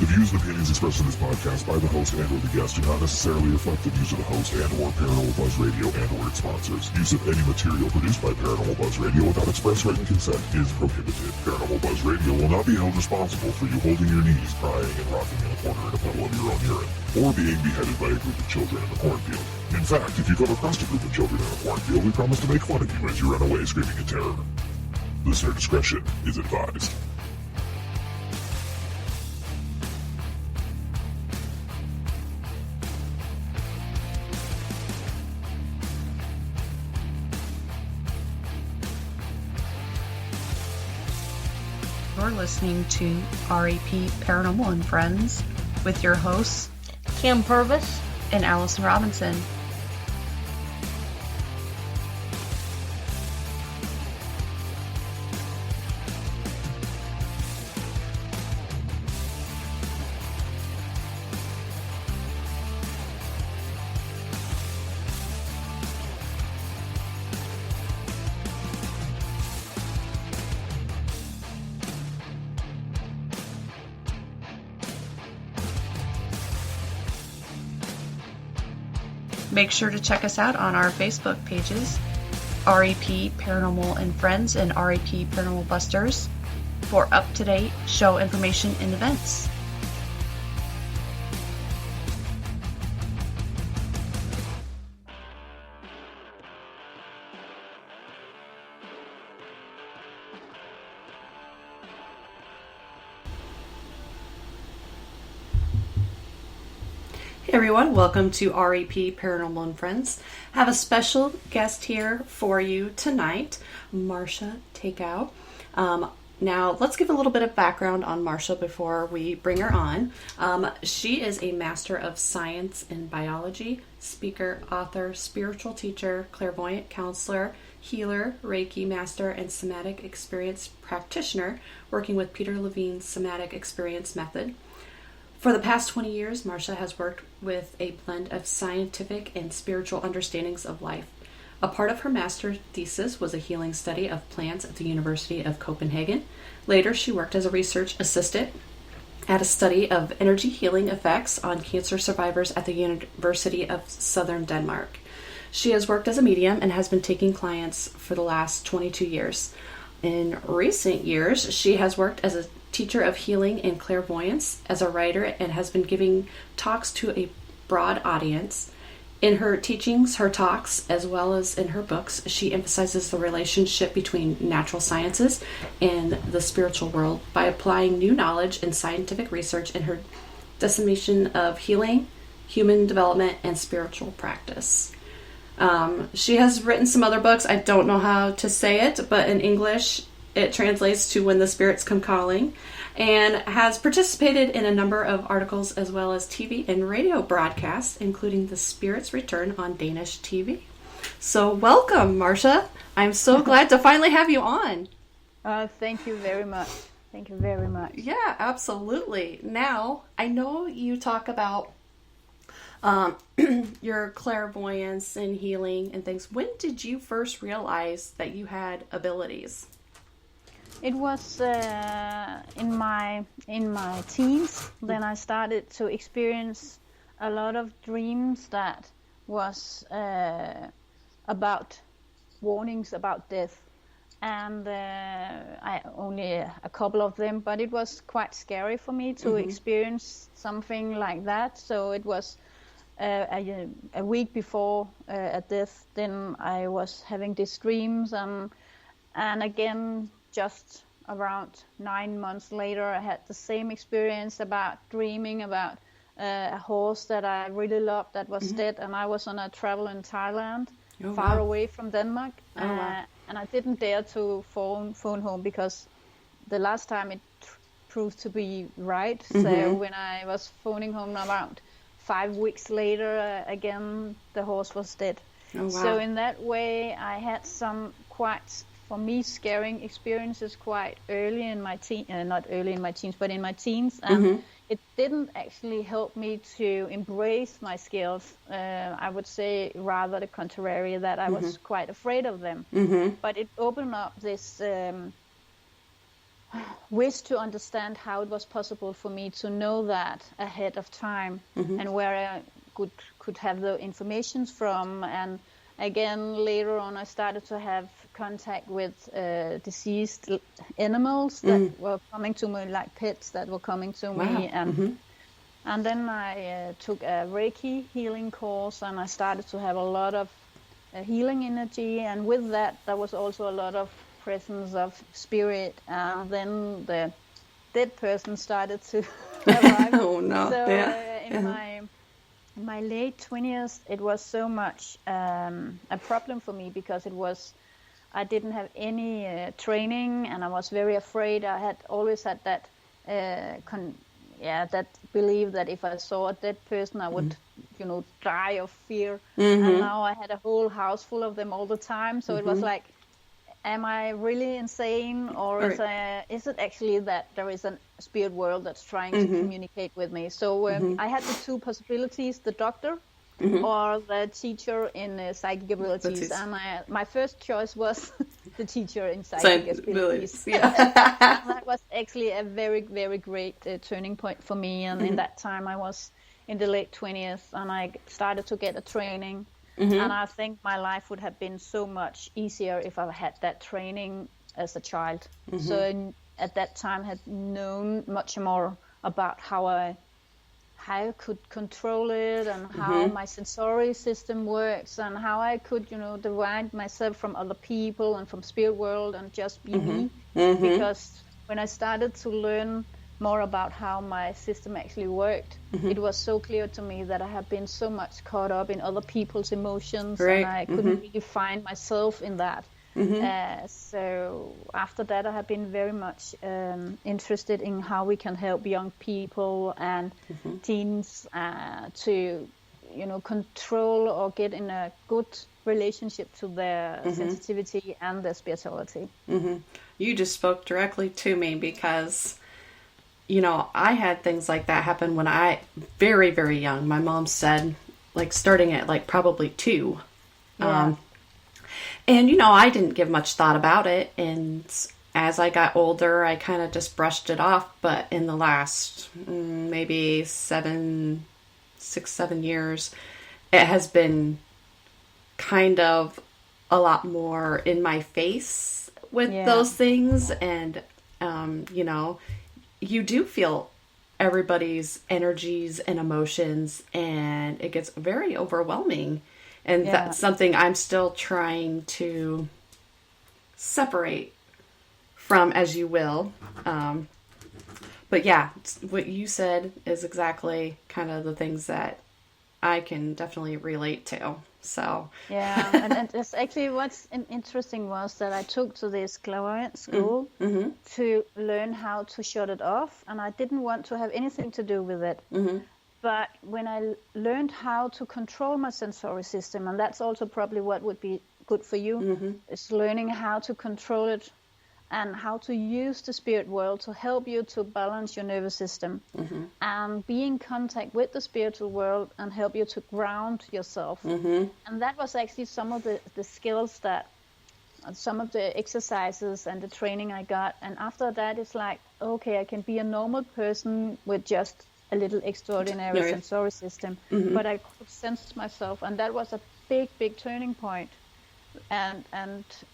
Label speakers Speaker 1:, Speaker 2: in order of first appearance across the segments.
Speaker 1: The views and opinions expressed in this podcast by the host and or the guest do not necessarily reflect the views of the host and or Paranormal Buzz Radio and or its sponsors. Use of any material produced by Paranormal Buzz Radio without express written consent is prohibited. Paranormal Buzz Radio will not be held responsible for you holding your knees, crying, and rocking in a corner in a puddle of your own urine, or being beheaded by a group of children in the cornfield. In fact, if you come across a group of children in a cornfield, we promise to make fun of you as you run away screaming in terror. Listener discretion is advised.
Speaker 2: You're listening to REP Paranormal and Friends with your hosts,
Speaker 3: Kim Purvis
Speaker 2: and Allison Robinson. Make sure to check us out on our Facebook pages, REP Paranormal and Friends and REP Paranormal Busters, for up-to-date show information and events. Hey everyone, welcome to REP Paranormal and Friends. Have a special guest here for you tonight, Marzcia Techau. Now, let's give a little bit of background on Marzcia before we bring her on. She is a Master of Science in Biology, speaker, author, spiritual teacher, clairvoyant counselor, healer, Reiki master, and somatic experience practitioner, working with Peter Levine's somatic experience method. For the past 20 years, Marzcia has worked with a blend of scientific and spiritual understandings of life. A part of her master's thesis was a healing study of plants at the University of Copenhagen. Later, she worked as a research assistant at a study of energy healing effects on cancer survivors at the University of Southern Denmark. She has worked as a medium and has been taking clients for the last 22 years. In recent years, she has worked as a teacher of healing and clairvoyance, as a writer, and has been giving talks to a broad audience. In her teachings, her talks, as well as in her books, she emphasizes the relationship between natural sciences and the spiritual world by applying new knowledge and scientific research in her dissemination of healing, human development, and spiritual practice. She has written some other books. I don't know how to say it, but in English it translates to When the Spirits Come Calling, and has participated in a number of articles as well as TV and radio broadcasts, including The Spirits Return on Danish TV. So welcome, Marzcia. I'm so glad to finally have you on.
Speaker 3: Thank you very much. Thank you very much.
Speaker 2: Yeah, absolutely. Now, I know you talk about your clairvoyance and healing and things. When did you first realize that you had abilities?
Speaker 3: It was in my teens. Then I started to experience a lot of dreams that was about warnings about death, and I only a couple of them, but it was quite scary for me to experience something like that. So it was a week before a death. Then I was having these dreams, and again. Just around 9 months later, I had the same experience about dreaming about a horse that I really loved that was dead, and I was on a travel in Thailand, far away from Denmark, and I didn't dare to phone home because the last time it proved to be right. So when I was phoning home about 5 weeks later, again the horse was dead. So in that way, I had some quite, for me, scaring experiences quite early in my not early in my teens, but in my teens, and it didn't actually help me to embrace my skills. I would say rather the contrary, that I was quite afraid of them. But it opened up this wish to understand how it was possible for me to know that ahead of time, and where I could have the information from. And again, later on, I started to have contact with deceased animals that were coming to me, like pets that were coming to me. And then I took a Reiki healing course, and I started to have a lot of healing energy. And with that, there was also a lot of presence of spirit. And then the dead person started to arrive.
Speaker 2: Oh no!
Speaker 3: So
Speaker 2: Yeah.
Speaker 3: in my late 20s, it was so much a problem for me, because I didn't have any training, and I was very afraid. I had always had that that belief that if I saw a dead person, I would, die of fear. And now I had a whole house full of them all the time. So it was like, am I really insane, or is it actually that there is a spirit world that's trying to communicate with me? So I had the two possibilities: the doctor or the teacher in psychic abilities. And my first choice was the teacher in psychic abilities.
Speaker 2: Yeah.
Speaker 3: That was actually a very, very great turning point for me. And in that time, I was in the late 20s, and I started to get a training. And I think my life would have been so much easier if I had that training as a child. So at that time, had known much more about how I could control it, and how my sensory system works, and how I could, divide myself from other people and from spirit world and just be me. Because when I started to learn more about how my system actually worked, it was so clear to me that I had been so much caught up in other people's emotions, and I couldn't really find myself in that. So after that, I have been very much interested in how we can help young people and teens to, control or get in a good relationship to their sensitivity and their spirituality.
Speaker 2: You just spoke directly to me, because I had things like that happen when I very, very young. My mom said, starting at probably 2.
Speaker 3: Yeah.
Speaker 2: And, I didn't give much thought about it. And as I got older, I kind of just brushed it off. But in the last maybe 6, 7 years, it has been kind of a lot more in my face with those things. And, you do feel everybody's energies and emotions, and it gets very overwhelming. And that's something I'm still trying to separate from, as you will. But yeah, what you said is exactly kind of the things that I can definitely relate to. So
Speaker 3: yeah, and it's actually what's interesting was that I took to this clairvoyant school to learn how to shut it off, and I didn't want to have anything to do with it. But when I learned how to control my sensory system, and that's also probably what would be good for you, is learning how to control it and how to use the spirit world to help you to balance your nervous system and be in contact with the spiritual world and help you to ground yourself. And that was actually some of the skills that, some of the exercises and the training I got. And after that, it's like, okay, I can be a normal person with just a little extraordinary sensory system, but I could sense myself, and that was a big, big turning point. And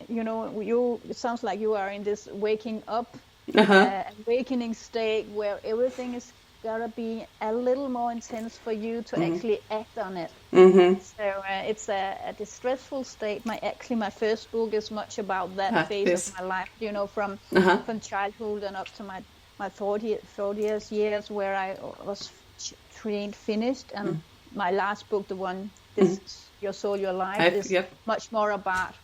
Speaker 3: it sounds like you are in this waking up, awakening state where everything is gotta be a little more intense for you to actually act on it. So it's a distressful state. My first book is much about that phase of my life, from childhood and up to my 40th years, where I was trained, finished, and my last book, the one, This Your Soul, Your Life, is much more about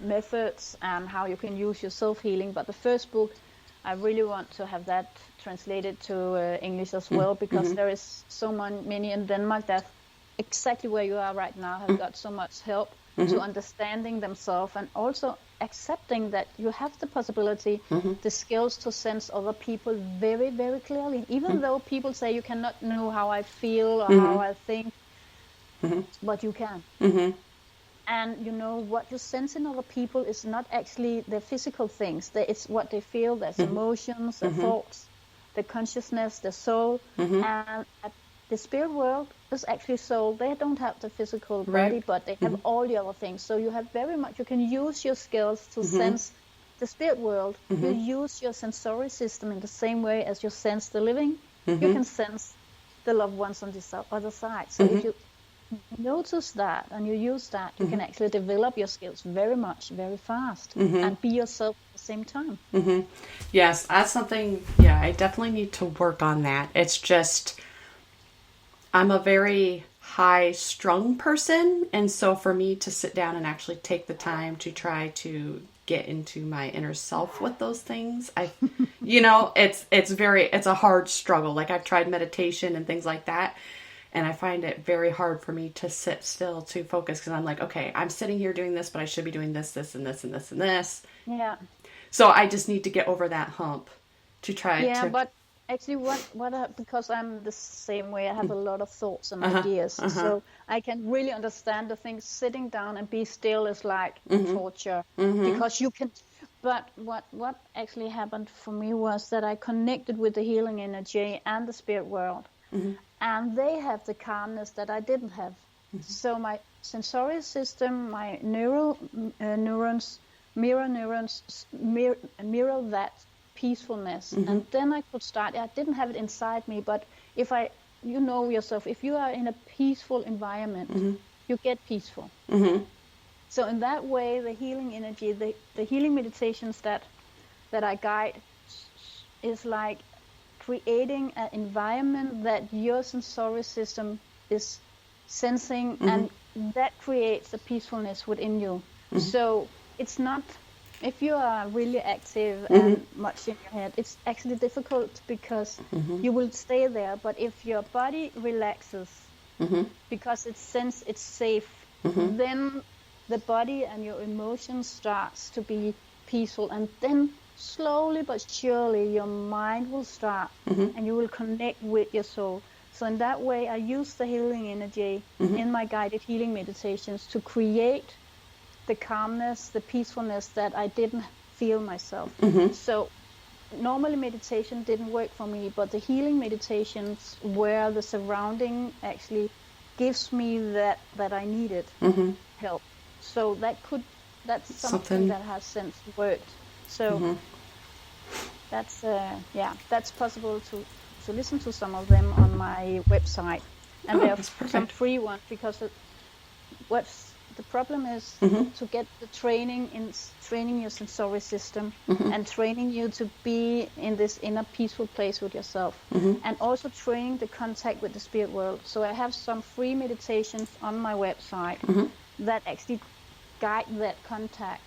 Speaker 3: methods and how you can use your self-healing. But the first book, I really want to have that translated to English as well, because there is so many in Denmark that exactly where you are right now have got so much help to understanding themselves, and also accepting that you have the possibility, the skills to sense other people very, very clearly. Even though people say you cannot know how I feel or how I think, but you can. And you know, what you sense in other people is not actually the physical things. It's what they feel. There's emotions, their thoughts, the consciousness, the soul. And at the spirit world is actually soul. They don't have the physical body, but they have all the other things. So you have very much, you can use your skills to sense the spirit world. You use your sensory system in the same way as you sense the living. You can sense the loved ones on the other side. So if you notice that and you use that, you can actually develop your skills very fast and be yourself at the same time.
Speaker 2: Yes, that's something, I definitely need to work on that. It's just, I'm a very high strung person, and so for me to sit down and actually take the time to try to get into my inner self with those things, it's a hard struggle. Like, I've tried meditation and things like that, and I find it very hard for me to sit still to focus, because I'm like, okay, I'm sitting here doing this, but I should be doing this, this, and this, and this, and this.
Speaker 3: Yeah.
Speaker 2: So I just need to get over that hump to try to...
Speaker 3: Yeah, but actually because I'm the same way, I have a lot of thoughts and ideas. So I can really understand the things. Sitting down and be still is like torture, because you can... But what actually happened for me was that I connected with the healing energy and the spirit world. And they have the calmness that I didn't have. So my sensory system, my neurons mirror that peacefulness. And then I could start. I didn't have it inside me, but if you know yourself, if you are in a peaceful environment, you get peaceful. So in that way, the healing energy, the healing meditations that I guide is like creating an environment that your sensory system is sensing, and that creates a peacefulness within you. So it's not, if you are really active and much in your head, it's actually difficult, because you will stay there. But if your body relaxes, because it senses it's safe, then the body and your emotions starts to be peaceful, and then slowly but surely your mind will start, and you will connect with your soul. So in that way, I use the healing energy in my guided healing meditations to create the calmness, the peacefulness that I didn't feel myself. So normally meditation didn't work for me, but the healing meditations where the surrounding actually gives me that I needed help. So that's something that has since worked. So that's possible to listen to some of them on my website, and there are some free ones, because what's the problem is to get the training your sensory system and training you to be in this inner peaceful place with yourself, and also training the contact with the spirit world. So I have some free meditations on my website that actually guide that contact,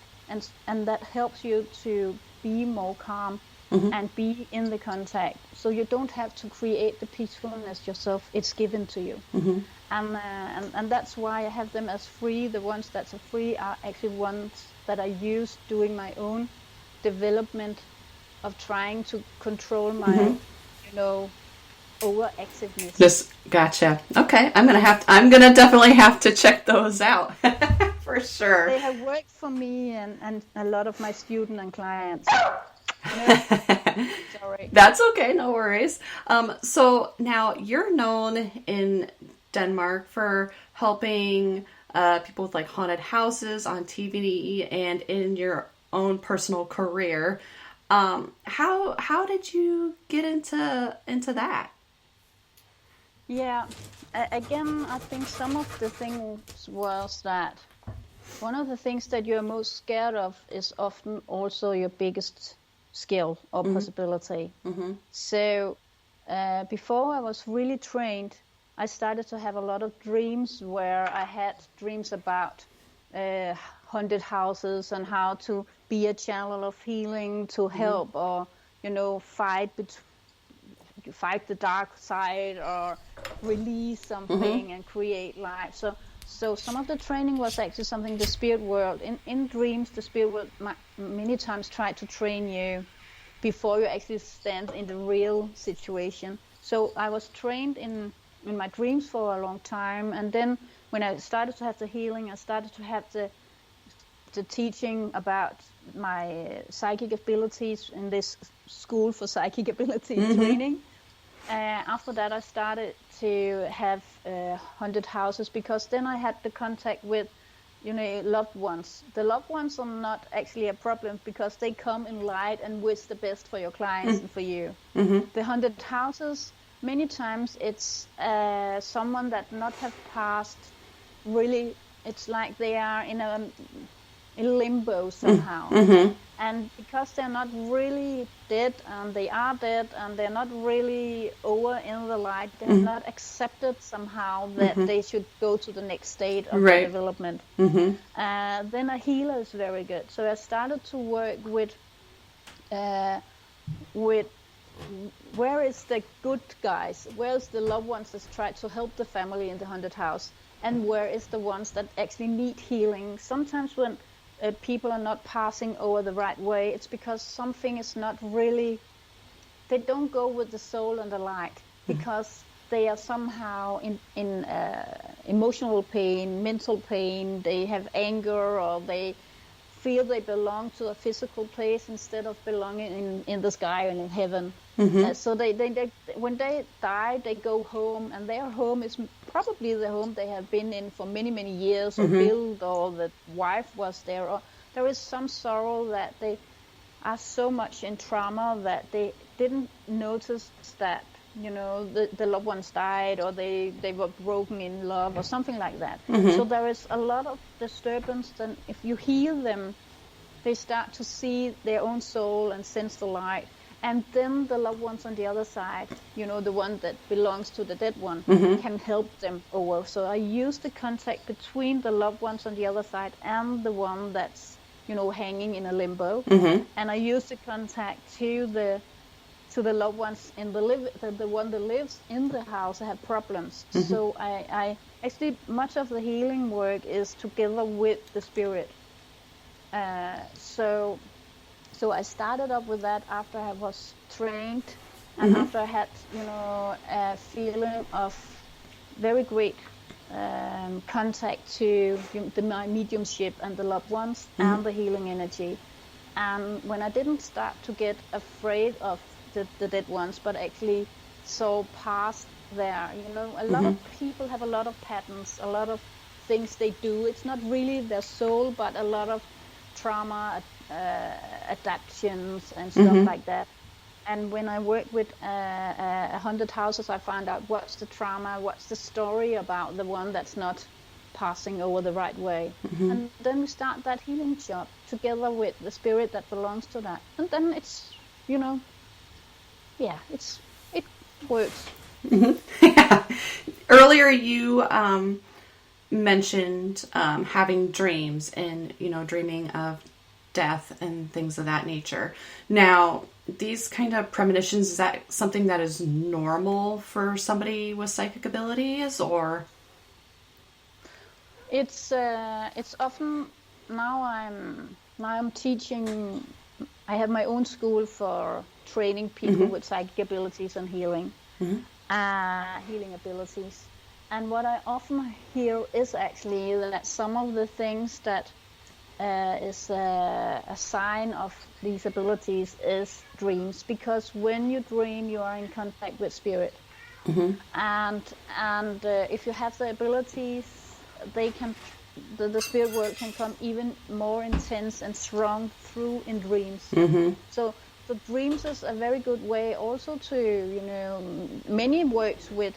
Speaker 3: and that helps you to be more calm and be in the contact. So you don't have to create the peacefulness yourself, it's given to you. And that's why I have them as free. The ones that are free are actually ones that I use doing my own development of trying to control my overactiveness.
Speaker 2: Just gotcha. Okay, I'm gonna definitely have to check those out for sure.
Speaker 3: They have worked for me and a lot of my students and clients. Sorry.
Speaker 2: That's okay, no worries. So now you're known in Denmark for helping people with like haunted houses on TV and in your own personal career. How did you get into that?
Speaker 3: Yeah, again, I think some of the things was that one of the things that you're most scared of is often also your biggest skill or possibility. So before I was really trained, I started to have a lot of dreams where I had dreams about haunted houses and how to be a channel of healing to help or fight the dark side or release something and create life. So some of the training was actually something the spirit world, in dreams, the spirit world many times try to train you before you actually stand in the real situation. So I was trained in my dreams for a long time, and then when I started to have the healing, I started to have the teaching about my psychic abilities in this school for psychic ability training. After that, I started to have 100 houses, because then I had the contact with, loved ones. The loved ones are not actually a problem, because they come in light and wish the best for your clients and for you. The 100 houses, many times it's someone that not have passed. Really, it's like they are in a limbo somehow. And because they're not really dead, and they are dead, and they're not really over in the light, they're not accepted somehow that they should go to the next state of the development. Then a healer is very good. So I started to work with where is the good guys, where's the loved ones that try to help the family in the 100 house, and where is the ones that actually need healing. Sometimes when people are not passing over the right way, it's because something is not really, they don't go with the soul and the light, because they are somehow in emotional pain, mental pain, they have anger, or they feel they belong to a physical place instead of belonging in the sky and in heaven. So they when they die, they go home, and their home is probably the home they have been in for many, many years, or built, or the wife was there, or there is some sorrow that they are so much in trauma that they didn't notice that, the loved ones died, or they were broken in love, or something like that. So there is a lot of disturbance, and if you heal them, they start to see their own soul and sense the light. And then the loved ones on the other side, the one that belongs to the dead one, can help them over. So I use the contact between the loved ones on the other side and the one that's, hanging in a limbo. And I use the contact to the loved ones in the one that lives in the house that have problems. So I actually, much of the healing work is together with the spirit. So I started up with that after I was trained, and after I had, a feeling of very great contact to my mediumship and the loved ones and the healing energy. And when I didn't start to get afraid of the dead ones, but actually saw past there, a lot of people have a lot of patterns, a lot of things they do. It's not really their soul, but a lot of trauma, adaptions and stuff like that. And when I work with 100 houses, I find out what's the trauma, what's the story about the one that's not passing over the right way. And then we start that healing job together with the spirit that belongs to that. And then it's, it works.
Speaker 2: Yeah. Earlier you mentioned having dreams and, dreaming of death and things of that nature. Now, these kind of premonitions, is that something that is normal for somebody with psychic abilities, or?
Speaker 3: It's often, now I'm teaching. I have my own school for training people with psychic abilities and healing abilities. And what I often hear is actually that some of the things that is a sign of these abilities is dreams, because when you dream, you are in contact with spirit, and if you have the abilities, they can, the spirit world can come even more intense and strong through in dreams. So the dreams is a very good way also to, many works with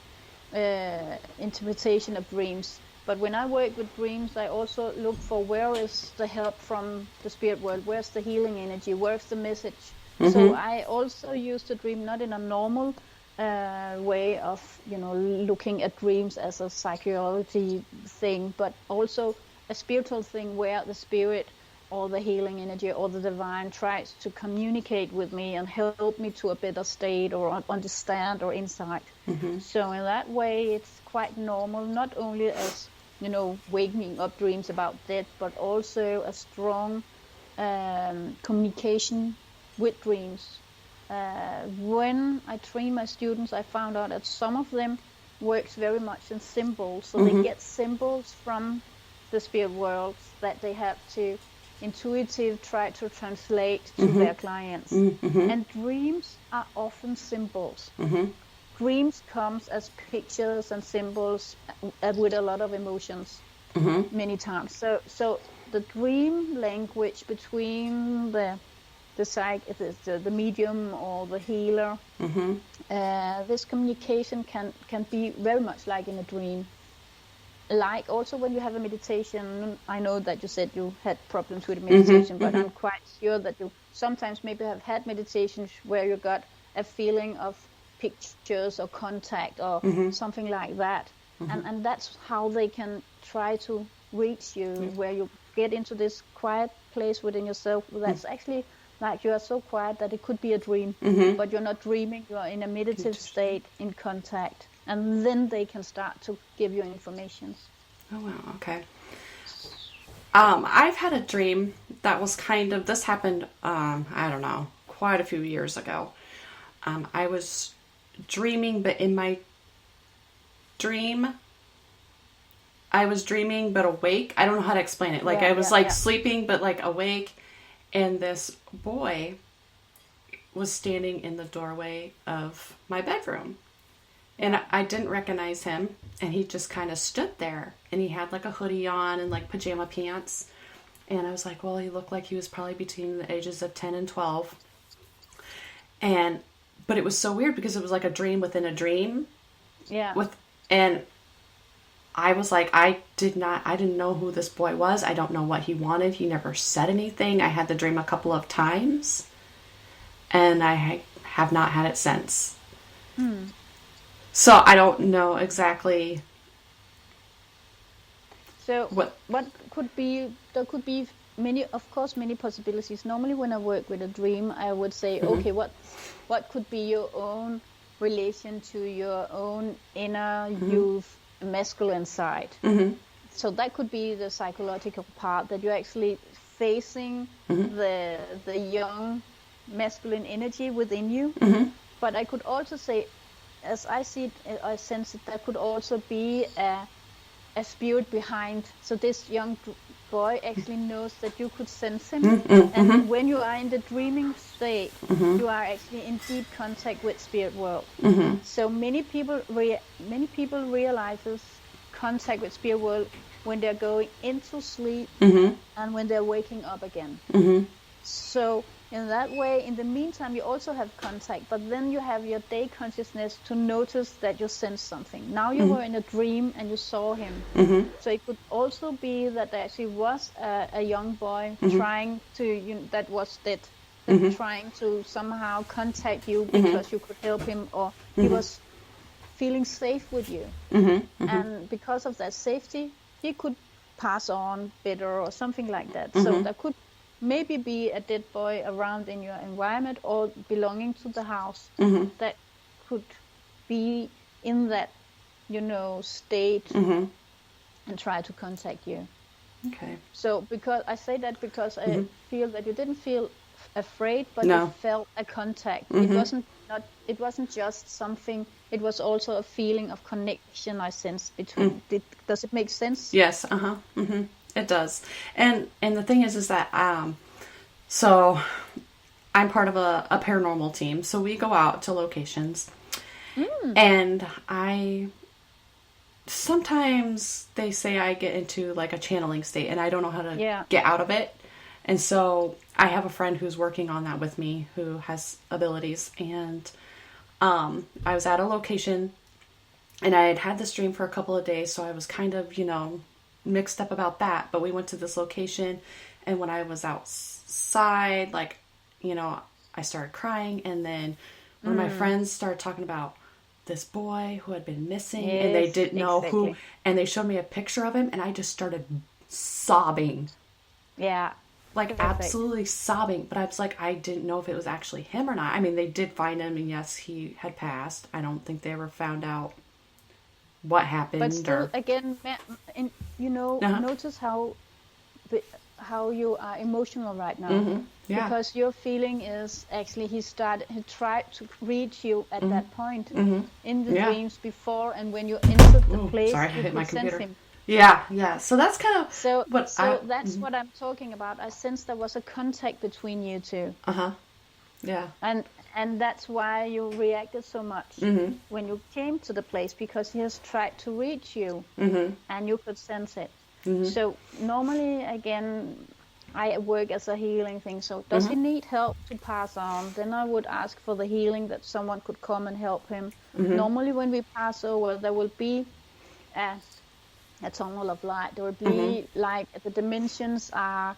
Speaker 3: interpretation of dreams. But when I work with dreams, I also look for where is the help from the spirit world, where's the healing energy, where's the message. So I also use the dream not in a normal way of, looking at dreams as a psychology thing, but also a spiritual thing where the spirit or the healing energy or the divine tries to communicate with me and help me to a better state or understand or insight. So in that way, it's quite normal, not only as, waking up dreams about death, but also a strong communication with dreams. When I train my students, I found out that some of them works very much in symbols. So they get symbols from the spirit world that they have to intuitive try to translate to their clients. And dreams are often symbols. Dreams comes as pictures and symbols with a lot of emotions many times. So the dream language between the medium or the healer, this communication can be very much like in a dream. Like also when you have a meditation, I know that you said you had problems with meditation, but I'm quite sure that you sometimes maybe have had meditations where you got a feeling of pictures or contact or something like that. And that's how they can try to reach you, where you get into this quiet place within yourself that's actually like you are so quiet that it could be a dream, but you're not dreaming, you're in a meditative state in contact. And then they can start to give you information.
Speaker 2: Oh, wow. Okay. I've had a dream that was this happened, I don't know, quite a few years ago. I was dreaming, but in my dream, I was dreaming, but awake. I don't know how to explain it. Like I was sleeping, but like awake. And this boy was standing in the doorway of my bedroom. And I didn't recognize him, and he just kind of stood there, and he had like a hoodie on and like pajama pants. And I was like, well, he looked like he was probably between the ages of 10 and 12. But it was so weird because it was like a dream within a dream. Yeah. And I was like, I didn't know who this boy was. I don't know what he wanted. He never said anything. I had the dream a couple of times, and I have not had it since. So I don't know exactly.
Speaker 3: So what could be, there could be many possibilities. Normally when I work with a dream, I would say, okay, what could be your own relation to your own inner youth masculine side? So that could be the psychological part, that you're actually facing the young masculine energy within you. But I could also say, as I see it, I sense it, there could also be a spirit behind. So this young boy actually knows that you could sense him. And when you are in the dreaming state, you are actually in deep contact with spirit world. So many people realizes contact with spirit world when they're going into sleep and when they're waking up again. So in that way, in the meantime, you also have contact, but then you have your day consciousness to notice that you sense something. Now you were in a dream and you saw him. So it could also be that there actually was a young boy trying to, that was dead, trying to somehow contact you because you could help him, or he was feeling safe with you. And because of that safety, he could pass on better or something like that. So there could maybe be a dead boy around in your environment or belonging to the house that could be in that, state and try to contact you.
Speaker 2: Okay.
Speaker 3: So because I say that because I feel that you didn't feel afraid, but you felt a contact. It wasn't just something. It was also a feeling of connection I sensed between. Does it make sense?
Speaker 2: Yes. It does. And the thing is that so I'm part of a paranormal team. So we go out to locations, and sometimes they say I get into like a channeling state, and I don't know how to get out of it. And so I have a friend who's working on that with me, who has abilities. And I was at a location, and I had this dream for a couple of days, so I was kind of, mixed up about that. But we went to this location, and when I was outside, like, I started crying, and then one of my friends started talking about this boy who had been missing, and they didn't know who, and they showed me a picture of him, and I just started sobbing.
Speaker 3: Yeah.
Speaker 2: Like absolutely sobbing. But I was like, I didn't know if it was actually him or not. I mean, they did find him, and yes, he had passed. I don't think they ever found out what happened.
Speaker 3: But still, again, notice how how you are emotional right now.
Speaker 2: Yeah.
Speaker 3: Because your feeling is actually he tried to reach you at that point in the dreams before, and when you entered the place,
Speaker 2: sorry, I
Speaker 3: you
Speaker 2: hit my
Speaker 3: could sense
Speaker 2: computer.
Speaker 3: him.
Speaker 2: Yeah. So that's kind of
Speaker 3: So
Speaker 2: what
Speaker 3: that's what I'm talking about. I sensed there was a contact between you two.
Speaker 2: Yeah.
Speaker 3: And that's why you reacted so much when you came to the place, because he has tried to reach you and you could sense it. So normally, again, I work as a healing thing. So does he need help to pass on? Then I would ask for the healing, that someone could come and help him. Normally when we pass over, there will be a tunnel of light. There will be like the dimensions are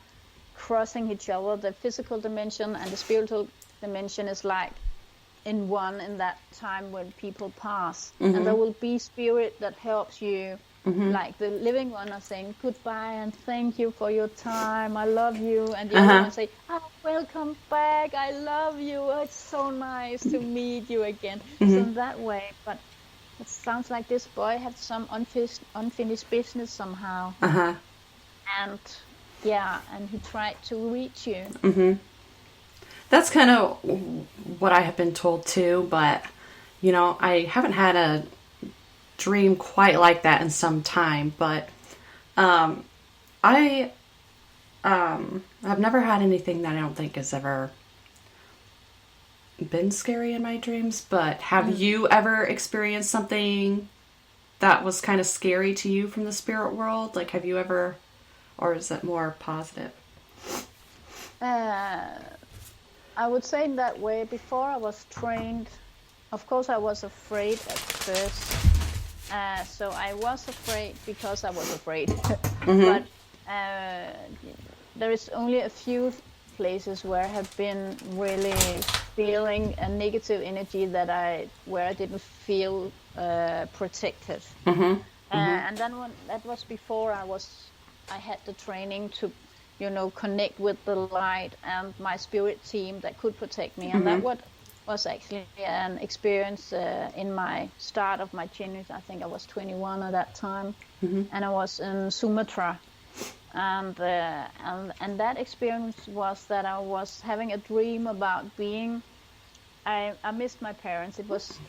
Speaker 3: crossing each other. The physical dimension and the spiritual dimension is like in one in that time when people pass. And there will be spirit that helps you. Like the living one are saying goodbye and thank you for your time, I love you, and the other one say, oh, welcome back, I love you, oh, it's so nice to meet you again. So that way, but it sounds like this boy had some unfinished business somehow. And and he tried to reach you.
Speaker 2: That's kind of what I have been told too, but I haven't had a dream quite like that in some time, but I've never had anything that I don't think has ever been scary in my dreams. But have you ever experienced something that was kind of scary to you from the spirit world? Like, have you ever, or is it more positive?
Speaker 3: I would say in that way, before I was trained, of course I was afraid at first. So I was afraid because I was afraid. But there is only a few places where I have been really feeling a negative energy where I didn't feel protected. And then that was before I had the training to connect with the light and my spirit team that could protect me. And that was actually an experience in my start of my journey. I think I was 21 at that time, and I was in Sumatra, and that experience was that I was having a dream about being. I missed my parents. It was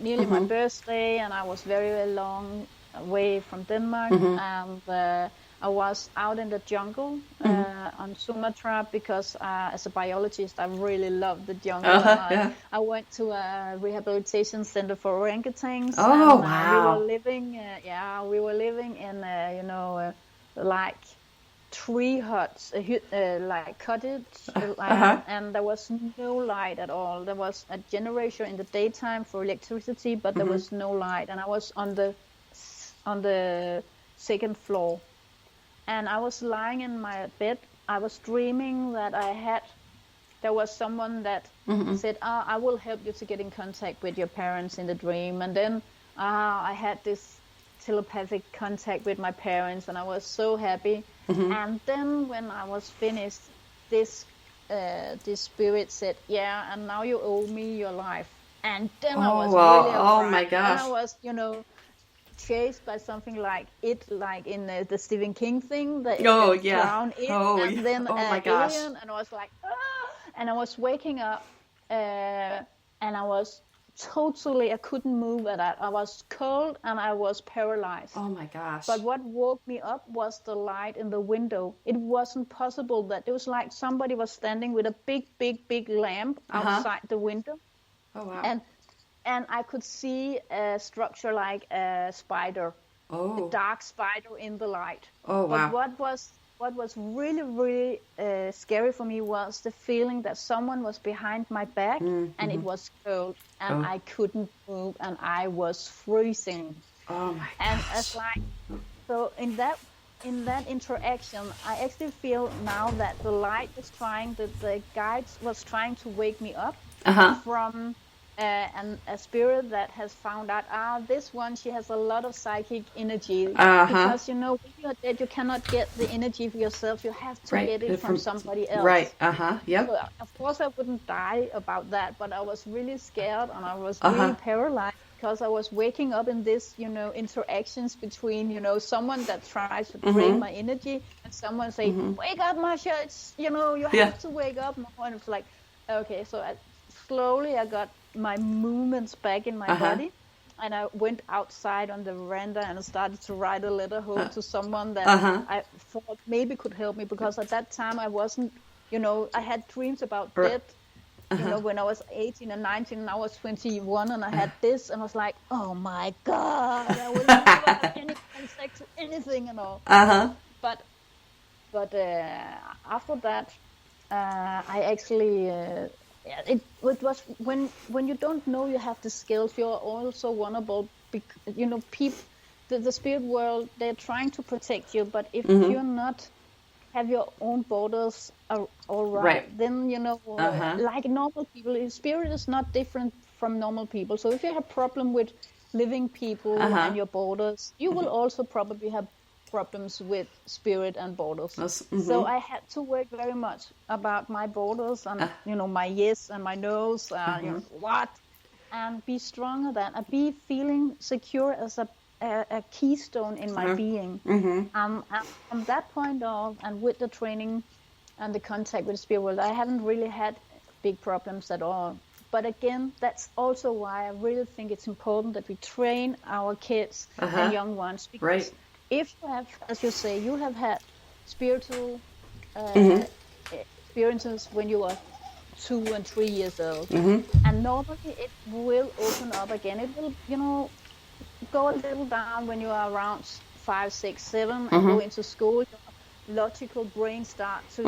Speaker 3: nearly my birthday, and I was very long away from Denmark, and I was out in the jungle on Sumatra because as a biologist, I really loved the jungle. I went to a rehabilitation center for orangutans.
Speaker 2: Oh, wow.
Speaker 3: We were living in, like tree huts, like cottage, and there was no light at all. There was a generator in the daytime for electricity, but there was no light. And I was on the second floor. And I was lying in my bed. I was dreaming that there was someone that said, I will help you to get in contact with your parents in the dream. And then I had this telepathic contact with my parents, and I was so happy. And then when I was finished, this spirit said, and now you owe me your life. And then I was really afraid.
Speaker 2: Oh my gosh.
Speaker 3: And I was, chased by something like in the Stephen King thing, that drown in, and then alien, and I was like, and I was waking up, and I was I couldn't move at that. I was cold and I was paralyzed.
Speaker 2: Oh my gosh.
Speaker 3: But what woke me up was the light in the window. It wasn't possible that it was like somebody was standing with a big lamp outside the window.
Speaker 2: Oh wow.
Speaker 3: And I could see a structure like a spider, a dark spider in the light.
Speaker 2: Oh, wow.
Speaker 3: But what was really, really scary for me was the feeling that someone was behind my back, and it was cold, and I couldn't move, and I was freezing.
Speaker 2: Oh, my
Speaker 3: And
Speaker 2: gosh.
Speaker 3: it's like, so in that interaction, I actually feel now that the light was the guides was trying to wake me up and a spirit that has found out, this one, she has a lot of psychic energy. Because, when you're dead, you cannot get the energy for yourself. You have to get it from somebody else.
Speaker 2: Right. Yep.
Speaker 3: So, of course, I wouldn't die about that, but I was really scared, and I was really paralyzed, because I was waking up in this, interactions between, someone that tries to drain my energy, and someone saying, wake up, Marzcia, it's, you have to wake up now. And it's like, okay, so slowly I got my movements back in my body, and I went outside on the veranda and I started to write a letter home to someone that I thought maybe could help me, because at that time I wasn't, I had dreams about death. When I was 18 and 19, and I was 21, and I had this, and I was like, oh my God, I will never have any contact to anything and all. But after that, I actually, it was when you don't know you have the skills, you're also vulnerable. People, the spirit world, they're trying to protect you, but if you're not have your own borders all right, then like normal people, spirit is not different from normal people. So if you have problem with living people and your borders, you will also probably have problems with spirit and borders. So I had to work very much about my borders and my yes and my no's, what, and be stronger than, and be feeling secure as a keystone in my being. And from that point on, and with the training and the contact with the spirit world, I haven't really had big problems at all. But again, that's also why I really think it's important that we train our kids and young ones. Because if you have, as you say, you have had spiritual experiences when you were 2 and 3 years old, and normally it will open up again. It will, go a little down when you are around 5, 6, 7, and go into school. Your logical brain starts to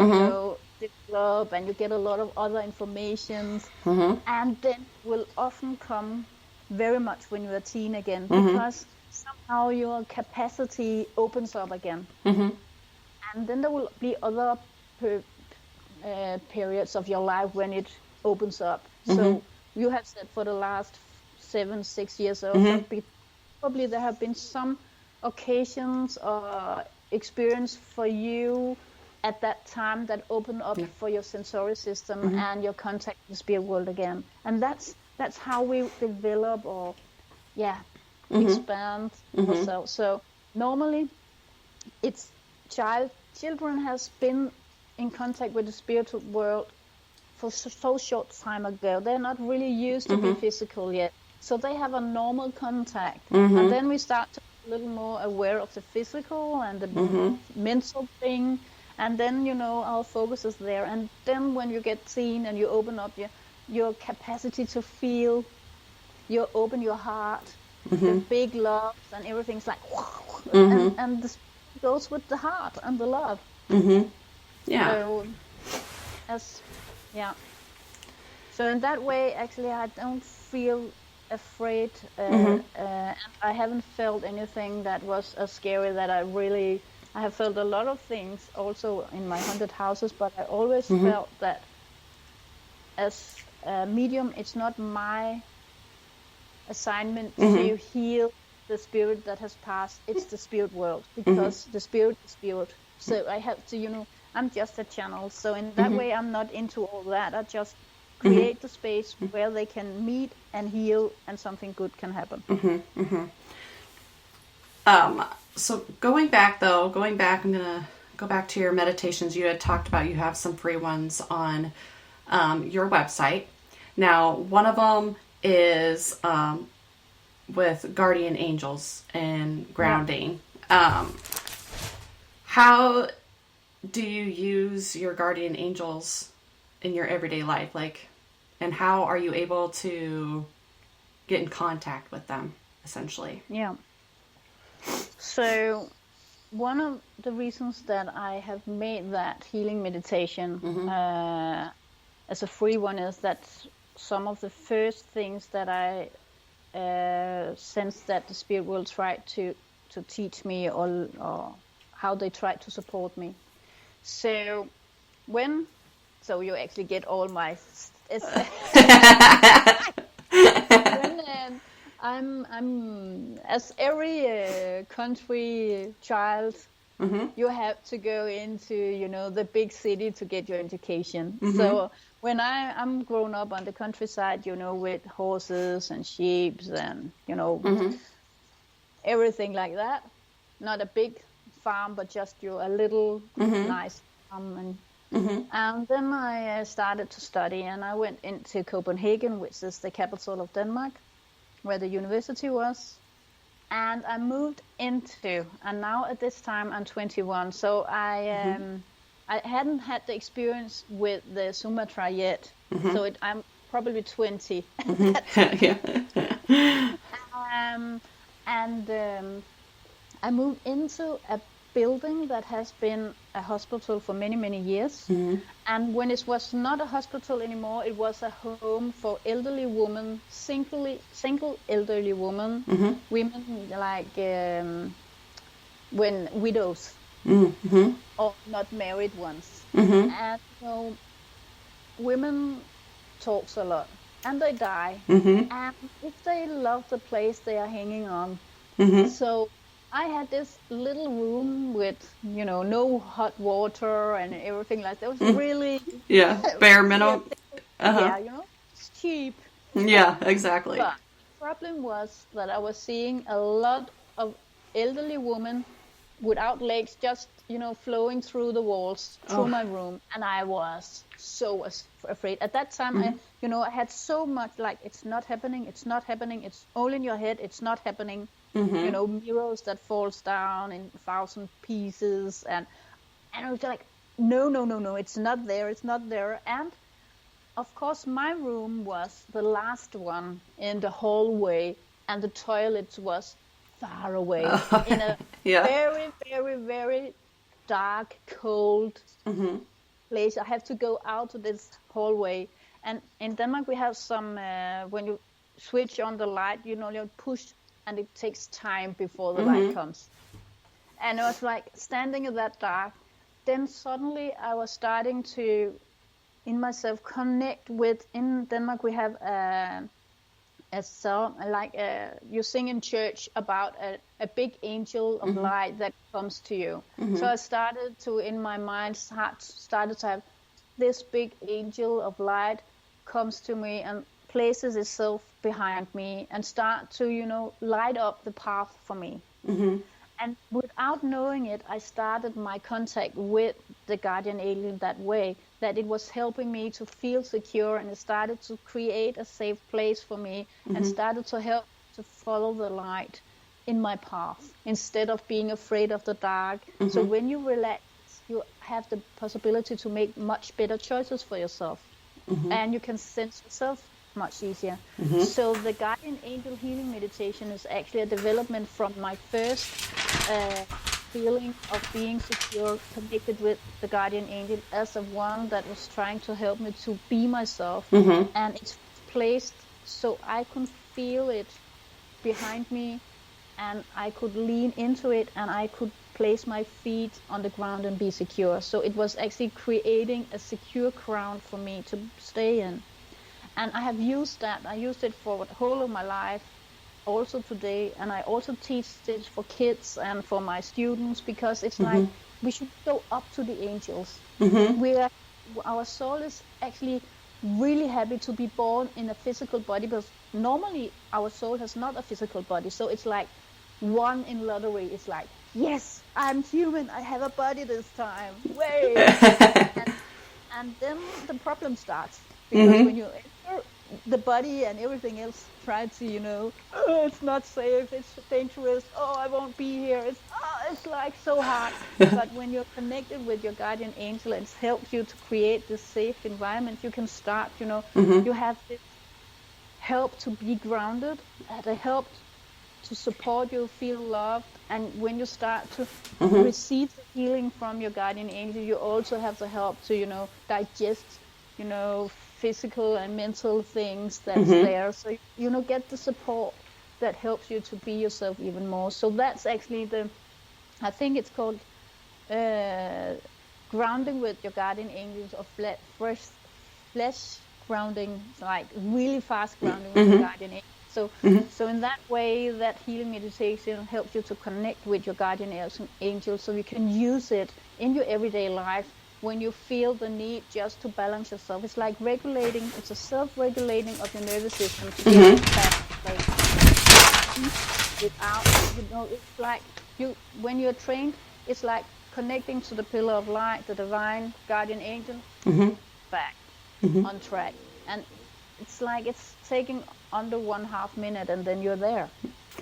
Speaker 3: develop, and you get a lot of other information, and then will often come very much when you're a teen again, because somehow your capacity opens up again, and then there will be other periods of your life when it opens up. So you have said for the last 7, 6 years old, probably there have been some occasions or experience for you at that time that open up for your sensory system and your contact with the spirit world again. And that's how we develop or expand ourselves. So normally it's children has been in contact with the spiritual world for so short time ago. They're not really used to be physical yet. So they have a normal contact. And then we start to be a little more aware of the physical and the mental thing. And then, our focus is there. And then when you get seen and you open up your capacity to feel, you open your heart, the big loves and everything's like, and this goes with the heart and the love. So, so in that way, actually, I don't feel afraid, and I haven't felt anything that was scary. That I have felt a lot of things also in my haunted houses, but I always felt that as a medium, it's not my assignment to heal the spirit that has passed. It's the spirit world, because the spirit is spirit. So I have to, I'm just a channel. So in that way, I'm not into all that. I just create the space where they can meet and heal, and something good can happen.
Speaker 2: So going back, I'm going to go back to your meditations. You had talked about you have some free ones on your website. Now, one of them is with guardian angels and grounding. How do you use your guardian angels in your everyday life? And how are you able to get in contact with them, essentially?
Speaker 3: Yeah. So one of the reasons that I have made that healing meditation as a free one is that some of the first things that I sense that the spirit will try to teach me, or how they try to support me. So you actually get all my I'm as every country child, you have to go into, the big city to get your education. So when I'm grown up on the countryside, with horses and sheep and, everything like that. Not a big farm, but just a little nice farm. And then I started to study, and I went into Copenhagen, which is the capital of Denmark, where the university was. And I moved into, and now at this time I'm 21, so I hadn't had the experience with the Sumatra yet, so I'm probably 20 at that time. I moved into a building that has been a hospital for many, many years. And when it was not a hospital anymore, it was a home for elderly women, single elderly women, women like when widows or not married ones. And women talks a lot and they die. And if they love the place, they are hanging on. So I had this little room with, no hot water and everything like that. It was really...
Speaker 2: bare minimum.
Speaker 3: It's cheap.
Speaker 2: Yeah, exactly.
Speaker 3: But the problem was that I was seeing a lot of elderly women without legs, just, flowing through the walls, through my room. And I was so afraid. At that time, I had so much it's not happening, it's all in your head, it's not happening. Mirrors that falls down in 1,000 pieces. And I was like, no, it's not there. And of course, my room was the last one in the hallway, and the toilet was far away in a very, very, very dark, cold place. I have to go out to this hallway. And in Denmark, we have some, when you switch on the light, you push, and it takes time before the light comes. And I was like standing in that dark. Then suddenly I was starting to, in myself, connect with, in Denmark we have a song, you sing in church about a big angel of light that comes to you. So I started to, in my mind, started to have this big angel of light comes to me and places itself behind me and start to, light up the path for me. And without knowing it, I started my contact with the guardian angel that way, that it was helping me to feel secure, and it started to create a safe place for me and started to help to follow the light in my path instead of being afraid of the dark. So when you relax, you have the possibility to make much better choices for yourself, and you can sense yourself much easier. So the guardian angel healing meditation is actually a development from my first feeling of being secure, connected with the guardian angel as of one that was trying to help me to be myself. And it's placed so I could feel it behind me, and I could lean into it, and I could place my feet on the ground and be secure. So it was actually creating a secure ground for me to stay in. And I have used that. I used it for the whole of my life, also today. And I also teach it for kids and for my students, because it's like we should go up to the angels. Our soul is actually really happy to be born in a physical body, because normally our soul has not a physical body. So it's like one in lottery. It's like, yes, I'm human. I have a body this time. Way. And then the problem starts. Because when you enter the body and everything else try to, oh, it's not safe, it's dangerous, oh, I won't be here, it's like so hard. But when you're connected with your guardian angel, it helps you to create this safe environment. You can start, you have this help to be grounded, the help to support you, feel loved. And when you start to receive the healing from your guardian angel, you also have the help to, digest, physical and mental things that's there. So, get the support that helps you to be yourself even more. So that's actually I think it's called grounding with your guardian angels, or flesh grounding, like really fast grounding with your guardian angel. So in that way, that healing meditation helps you to connect with your guardian angel, so you can use it in your everyday life when you feel the need just to balance yourself. It's like regulating. It's a self-regulating of your nervous system to get back in place. Without, it's like when you're trained, it's like connecting to the pillar of light, the divine guardian angel, back on track. And it's like it's taking under 1/2 minute, and then you're there.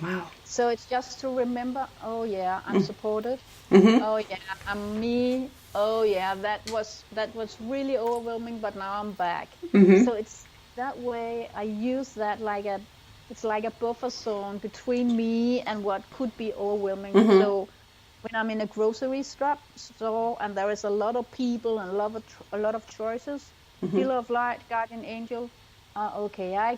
Speaker 2: Wow.
Speaker 3: So it's just to remember, oh yeah, I'm supported. Oh yeah, I'm me. Oh yeah, that was really overwhelming, but now I'm back. So it's that way. I use that it's like a buffer zone between me and what could be overwhelming. So when I'm in a grocery store and there is a lot of people and a lot of choices, pillar of light, guardian angel. Okay, I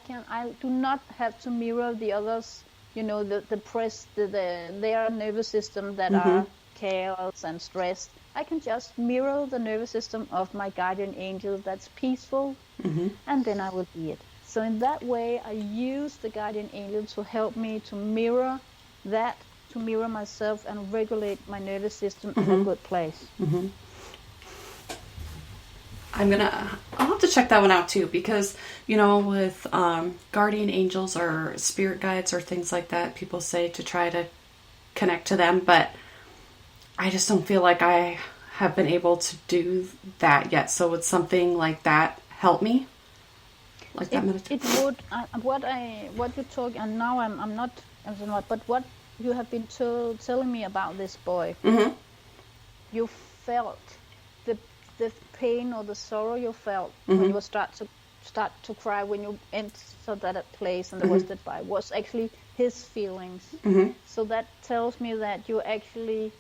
Speaker 3: do not have to mirror the others, their nervous system that are chaos and stressed. I can just mirror the nervous system of my guardian angel that's peaceful, and then I will be it. So in that way, I use the guardian angel to help me to mirror that, to mirror myself and regulate my nervous system in a good place.
Speaker 2: I'll have to check that one out too, because with guardian angels or spirit guides or things like that, people say to try to connect to them, but I just don't feel like I have been able to do that yet. So would something like that help me? Like that meditation?
Speaker 3: It would. What you talk, and now I'm not, but what you have been telling me about this boy, you felt the pain or the sorrow you felt when you start to cry, when you entered that place and there was that boy, was actually his feelings. So that tells me that you actually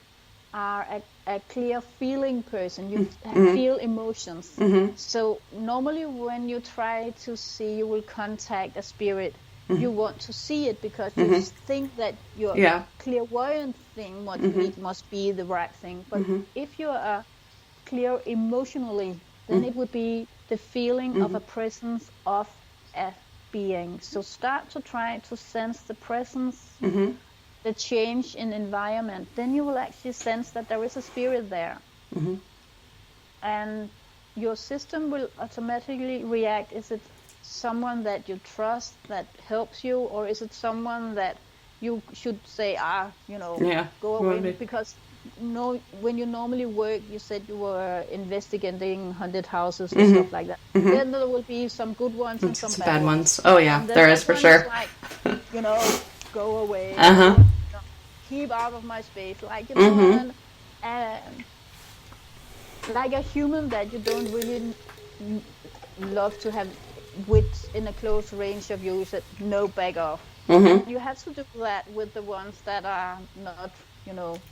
Speaker 3: are a clear feeling person. You feel emotions. So normally when you try to see, you will contact a spirit. You want to see it because you think that your clairvoyant thing must be the right thing. But if you are clear emotionally, then it would be the feeling of a presence of a being. So start to try to sense the presence, the change in environment. Then you will actually sense that there is a spirit there. And your system will automatically react. Is it someone that you trust that helps you, or is it someone that you should say, go away? Because when you normally work, you said you were investigating haunted houses and stuff like that. Then there will be some good ones and some bad ones.
Speaker 2: Oh yeah, there is for sure.
Speaker 3: Like, go away. Keep out of my space. Like like a human that you don't really love to have in a close range of you. You said no, back off. You have to do that with the ones that are not,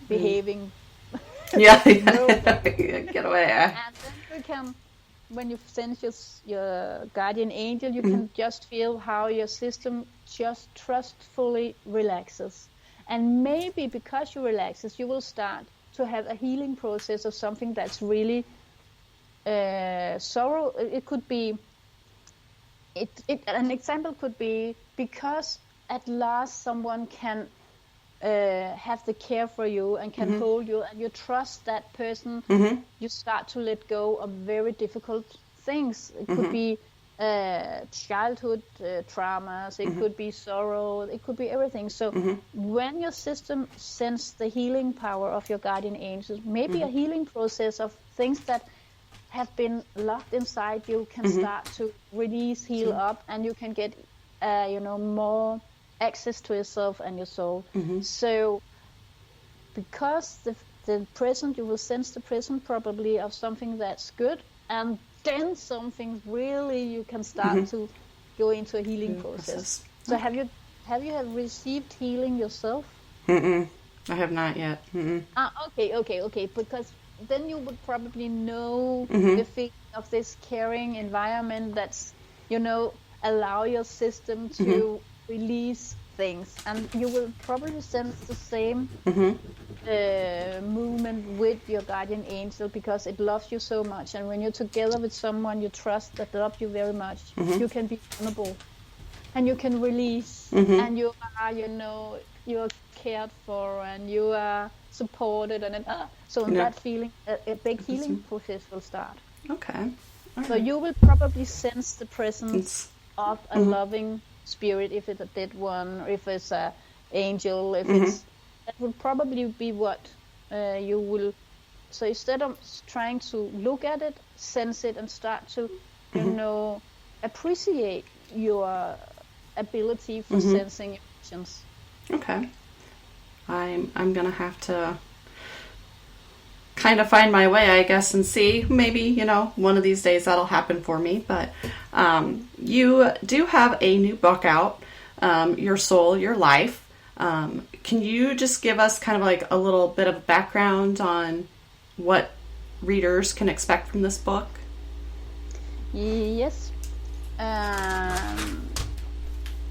Speaker 3: behaving.
Speaker 2: Get away.
Speaker 3: And then you can, when you sense your guardian angel, you can just feel how your system just trustfully relaxes. And maybe because you relaxes, you will start to have a healing process of something that's really sorrow. It could be, an example could be because at last someone can have the care for you and can hold you, and you trust that person. You start to let go of very difficult things. It could be childhood traumas, it could be sorrow, it could be everything. So when your system senses the healing power of your guardian angels, maybe a healing process of things that have been locked inside you can start to release, heal up, and you can get more access to yourself and your soul. So because the present, you will sense the present probably of something that's good, and then something really you can start to go into a healing process. So have you received healing yourself?
Speaker 2: I have not yet.
Speaker 3: Okay, because then you would probably know the feeling of this caring environment that's allow your system to release things, and you will probably sense the same movement with your guardian angel, because it loves you so much. And when you're together with someone you trust that loves you very much, you can be vulnerable and you can release, and you are, you're cared for and you are supported, and so in that feeling, a big healing process will start.
Speaker 2: Okay. All
Speaker 3: So
Speaker 2: right.
Speaker 3: you will probably sense the presence of a loving spirit, if it's a dead one, or if it's an angel, if it's, that will probably be what you will. So instead of trying to look at it, sense it, and start to, appreciate your ability for sensing emotions.
Speaker 2: Okay. I'm gonna have to kind of find my way, I guess, and see. Maybe, one of these days that'll happen for me. But you do have a new book out, Your Soul, Your Life. Can you just give us kind of like a little bit of background on what readers can expect from this book?
Speaker 3: Yes.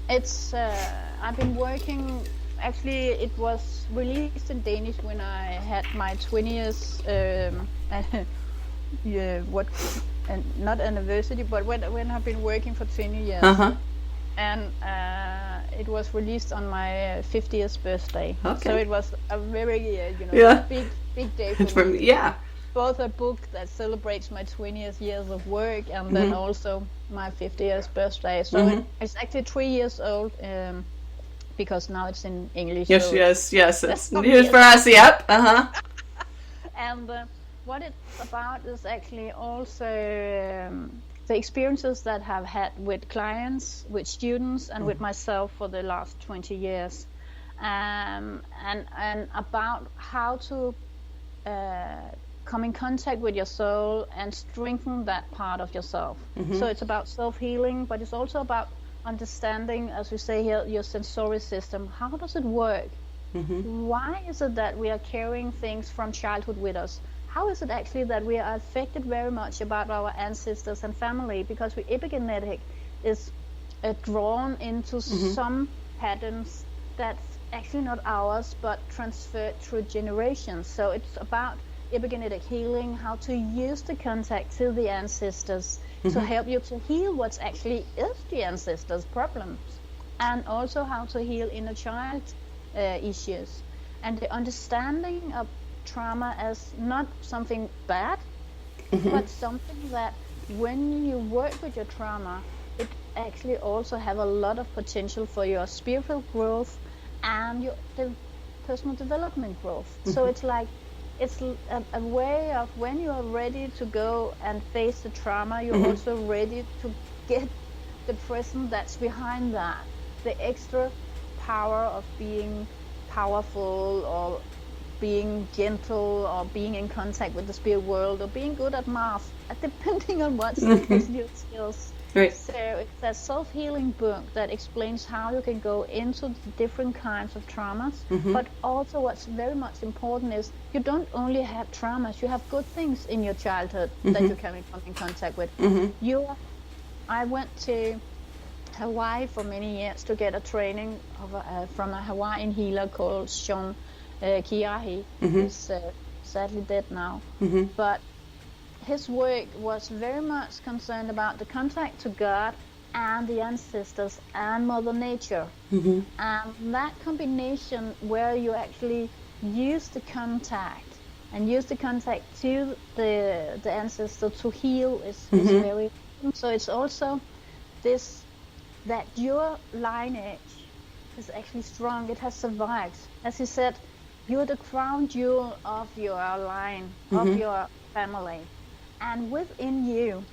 Speaker 3: It's I've been working. Actually, it was released in Danish when I had my 20th not anniversary, but when I've been working for 20 years. And it was released on my 50th birthday.
Speaker 2: Okay.
Speaker 3: So it was a very big day for me.
Speaker 2: Yeah.
Speaker 3: Both a book that celebrates my 20th years of work and then also my 50th birthday. So it's actually 3 years old, because now it's in English.
Speaker 2: Yes,
Speaker 3: so
Speaker 2: yes. It's news for us. Yep.
Speaker 3: And what it's about is actually also the experiences that I've had with clients, with students, and with myself for the last 20 years, and about how to come in contact with your soul and strengthen that part of yourself. So it's about self-healing, but it's also about understanding, as we say here, your sensory system. How does it work? Why is it that we are carrying things from childhood with us? How is it actually that we are affected very much about our ancestors and family? Because epigenetic is drawn into some patterns that's actually not ours, but transferred through generations. So it's about epigenetic healing, how to use the contact to the ancestors to help you to heal what's actually is the ancestors' problems, and also how to heal inner child issues, and the understanding of trauma as not something bad, but something that when you work with your trauma, it actually also have a lot of potential for your spiritual growth and your personal development growth. So it's like, it's a way of when you are ready to go and face the trauma, you're also ready to get the presence that's behind that, the extra power of being powerful, or being gentle, or being in contact with the spirit world, or being good at math, depending on what's your skills.
Speaker 2: Right.
Speaker 3: So it's a self-healing book that explains how you can go into the different kinds of traumas, but also what's very much important is you don't only have traumas, you have good things in your childhood that you can come in contact with. I went to Hawaii for many years to get a training from a Hawaiian healer called Sean Kiahi, who's sadly dead now. But his work was very much concerned about the contact to God and the ancestors and Mother Nature. And that combination where you actually use the contact and use the contact to the ancestor to heal is very important. So it's also this, that your lineage is actually strong. It has survived. As he said, you're the crown jewel of your line, of your family. And within you,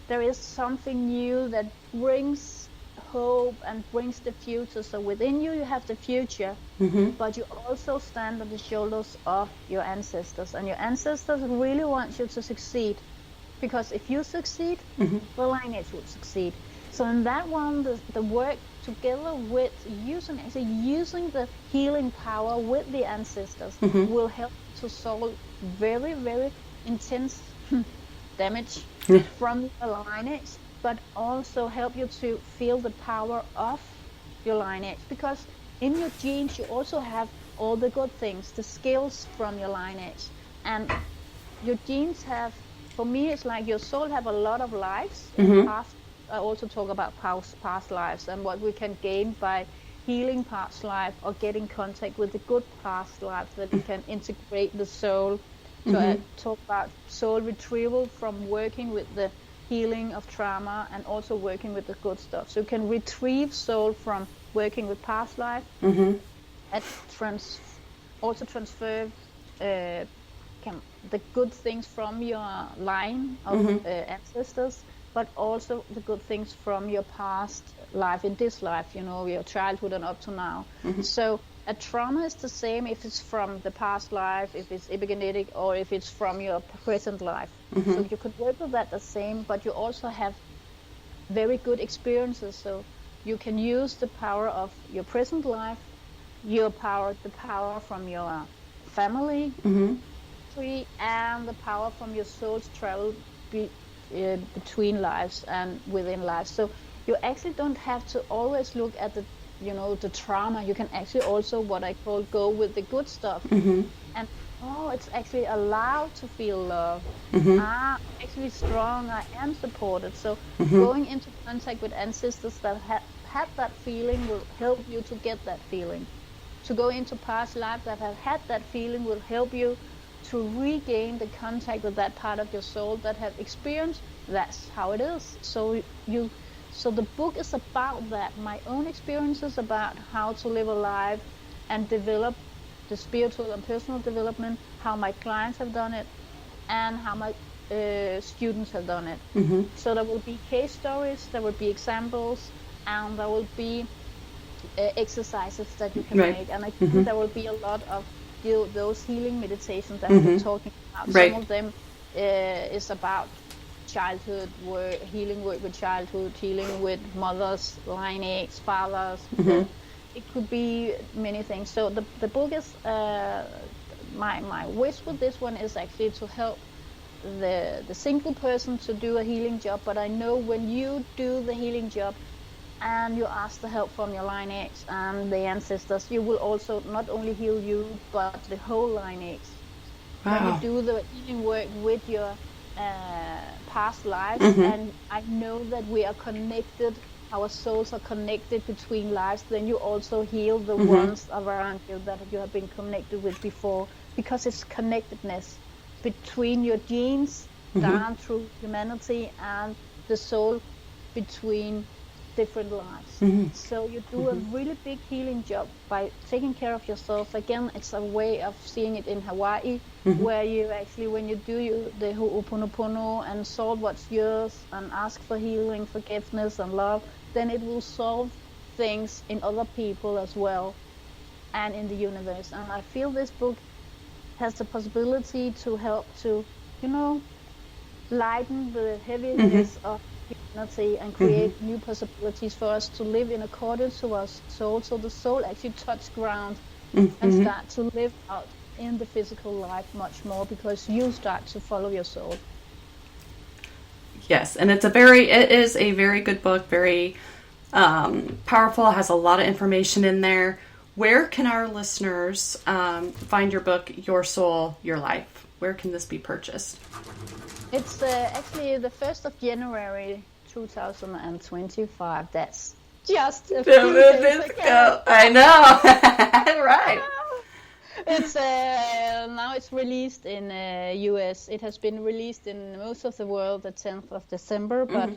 Speaker 3: there is something new that brings hope and brings the future. So within you, you have the future, but you also stand on the shoulders of your ancestors. And your ancestors really want you to succeed. Because if you succeed, the lineage will succeed. So in that one, the work together with using the healing power with the ancestors will help to solve very, very intense damage from your lineage, but also help you to feel the power of your lineage. Because in your genes, you also have all the good things, the skills from your lineage. And your genes have, for me, it's like your soul have a lot of lives. Past, I also talk about past lives and what we can gain by healing past life or getting contact with the good past life that we can integrate the soul. So I talk about soul retrieval from working with the healing of trauma and also working with the good stuff. So you can retrieve soul from working with past life and also transfer the good things from your line of ancestors, but also the good things from your past life in this life, your childhood and up to now. So a trauma is the same if it's from the past life, if it's epigenetic, or if it's from your present life. So you could work with that the same, but you also have very good experiences. So you can use the power of your present life, the power from your family tree, and the power from your soul's travel between lives and within lives. So you actually don't have to always look at the trauma. You can actually also, what I call, go with the good stuff. And it's actually allowed to feel love. I'm actually strong, I am supported. So going into contact with ancestors that had that feeling will help you to get that feeling. To go into past life that have had that feeling will help you to regain the contact with that part of your soul that have experienced that's how it is. So the book is about that, my own experiences about how to live a life and develop the spiritual and personal development, how my clients have done it, and how my students have done it. So there will be case stories, there will be examples, and there will be exercises that you can make. And I think there will be a lot of those healing meditations that we're talking about. Some of them is about childhood work, healing work with childhood, healing with mothers, lineage, fathers. It could be many things. So the book is my wish with this one is actually to help the single person to do a healing job. But I know when you do the healing job and you ask the help from your lineage and the ancestors, you will also not only heal you but the whole lineage. When you do the healing work with your past lives, and I know that we are connected, our souls are connected between lives, then you also heal the ones around you that you have been connected with before, because it's connectedness between your genes down through humanity and the soul between different lives. So you do a really big healing job by taking care of yourself. Again, it's a way of seeing it in Hawaii, where you actually, when you do the Ho'oponopono and solve what's yours and ask for healing, forgiveness and love, then it will solve things in other people as well and in the universe. And I feel this book has the possibility to help to, lighten the heaviness of humanity and create new possibilities for us to live in accordance to our soul, so the soul actually touch ground and start to live out in the physical life much more, because you start to follow your soul.
Speaker 2: Yes, and it is a very good book, very powerful, has a lot of information in there. Where can our listeners find your book, Your Soul, Your Life? Where can this be purchased?
Speaker 3: It's actually the 1st of January 2025. That's just a few days ago.
Speaker 2: I know. Right.
Speaker 3: It's now it's released in US. It has been released in most of the world the 10th of December, but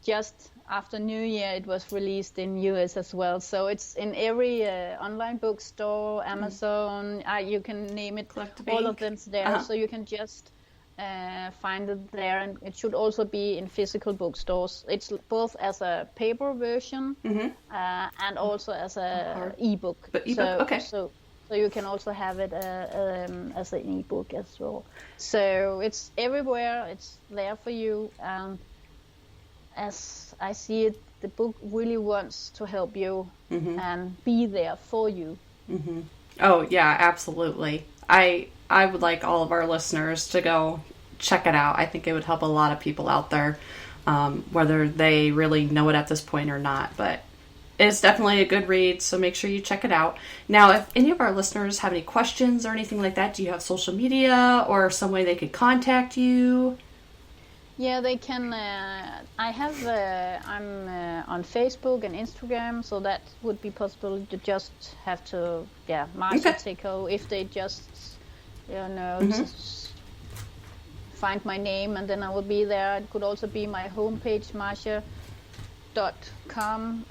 Speaker 3: just after New Year it was released in US as well. So it's in every online bookstore, Amazon, you can name it, all of them's there. So you can just find it there, and it should also be in physical bookstores. It's both as a paper version and also as a ebook. So you can also have it as an ebook as well. So it's everywhere. It's there for you. And as I see it, the book really wants to help you and be there for you.
Speaker 2: Oh yeah, absolutely. I would like all of our listeners to go check it out. I think it would help a lot of people out there, whether they really know it at this point or not. But It's definitely a good read, so make sure you check it out. Now, if any of our listeners have any questions or anything like that, do you have social media or some way they could contact you?
Speaker 3: Yeah, they can. I'm on Facebook and Instagram, so that would be possible. You just have to, Marzcia Techau. If they just, find my name, and then I will be there. It could also be my homepage, marzcia.com,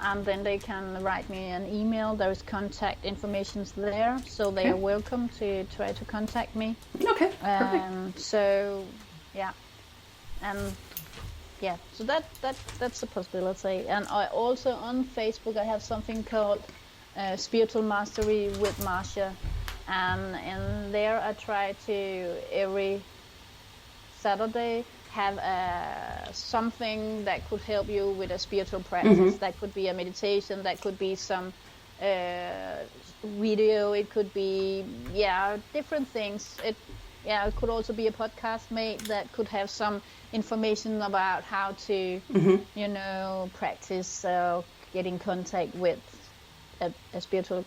Speaker 3: and then they can write me an email. There is contact information there, so they are welcome to try to contact me.
Speaker 2: Okay, perfect.
Speaker 3: So, yeah. And so that's a possibility. And I also on Facebook I have something called Spiritual Mastery with Marzcia, and there I try to every Saturday have something that could help you with a spiritual practice. That could be a meditation, that could be some video, it could be different things. It could also be a podcast made that could have some information about how to, practice, get in contact with a spiritual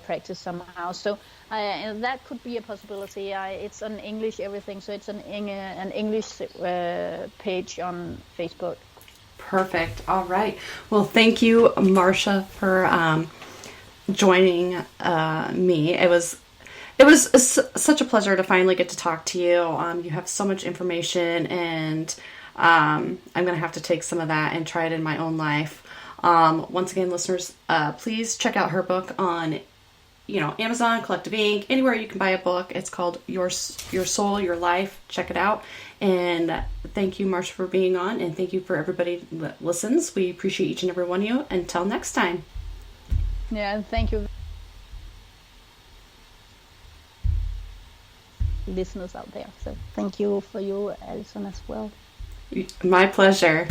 Speaker 3: practice somehow. So and that could be a possibility. It's in English, everything. So it's an English page on Facebook.
Speaker 2: Perfect. All right. Well, thank you, Marzcia, for joining me. It was such a pleasure to finally get to talk to you. You have so much information, and I'm going to have to take some of that and try it in my own life. Once again, listeners, please check out her book on, Amazon, Collective Ink, anywhere you can buy a book. It's called Your Soul, Your Life. Check it out. And thank you, Marzcia, for being on, and thank you for everybody that listens. We appreciate each and every one of you. Until next time.
Speaker 3: Yeah, thank you. Listeners out there. So thank you for you, Alison, as well.
Speaker 2: My pleasure.